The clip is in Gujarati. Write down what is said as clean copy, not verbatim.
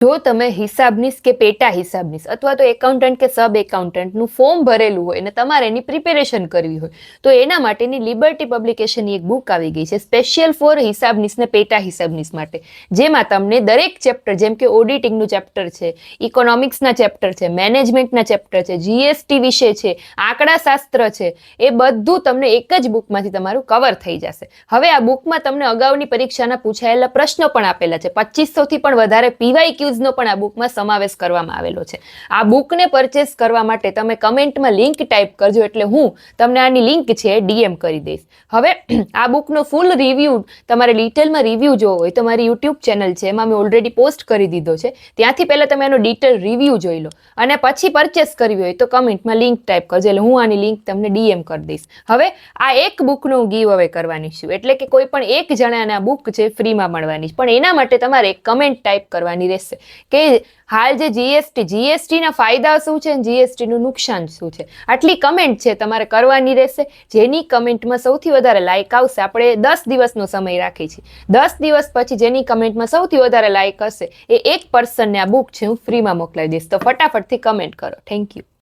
જો તમે હિસાબનીસ કે પેટા હિસાબનીસ અથવા તો એકાઉન્ટન્ટ કે સબ એકાઉન્ટન્ટનું ફોર્મ ભરેલું હોય અને તમારે એની પ્રિપેરેશન કરવી હોય તો એના માટેની લિબર્ટી પબ્લિકેશનની એક બુક આવી ગઈ છે સ્પેશિયલ ફોર હિસાબનીસ ને પેટા હિસાબનીસ માટે, જેમાં તમને દરેક ચેપ્ટર જેમ કે ઓડિટિંગનું ચેપ્ટર છે, ઇકોનોમિક્સના ચેપ્ટર છે, મેનેજમેન્ટના ચેપ્ટર છે, જીએસટી વિશે છે, આંકડાશાસ્ત્ર છે, એ બધું તમને એક જ બુકમાંથી તમારું કવર થઈ જશે. હવે આ બુકમાં તમને અગાઉની પરીક્ષાના પૂછાયેલા પ્રશ્નો પણ આપેલા છે. 2500થી પણ વધારે પીવાયક્યુ નો પણ આ બુકમાં સમાવેશ કરવામાં આવેલો છે. આ બુકને પરચેસ કરવા માટે તમે કમેન્ટમાં લિંક ટાઈપ કરજો એટલે હું તમને આની લિંક છે ડીએમ કરી દઈશ. હવે આ બુકનો ફૂલ રિવ્યુ તમારે ડિટેલમાં રિવ્યુ જોવો હોય તો મારી યુટ્યુબ ચેનલ છે, એમાં મેં ઓલરેડી પોસ્ટ કરી દીધો છે. ત્યાંથી પહેલા તમે એનો ડિટેલ રિવ્યુ જોઈ લો અને પછી પરચેસ કરવી હોય તો કમેન્ટમાં લિંક ટાઈપ કરજો એટલે હું આની લિંક તમને ડીએમ કરી દઈશ. હવે આ એક બુકનું ગીવ અવે કરવાની છું એટલે કે કોઈ પણ એક જણાને આ બુક છે ફ્રીમાં મળવાની, પણ એના માટે તમારે એક કમેન્ટ ટાઈપ કરવાની રહેશે કે હાલ જે જીએસટીના ફાયદા શું છે અને જીએસટીનું નુકસાન શું છે. આટલી કમેન્ટ છે તમારે કરવાની રહેશે. જેની કમેન્ટમાં સૌથી વધારે લાઇક આવશે, આપણે 10 દિવસનો સમય રાખીએ છીએ, 10 દિવસ પછી જેની કમેન્ટમાં સૌથી વધારે લાઇક હશે એ એક પર્સનને આ બુક છે હું ફ્રીમાં મોકલાવી દઈશ. તો ફટાફટથી કમેન્ટ કરો. Thank you.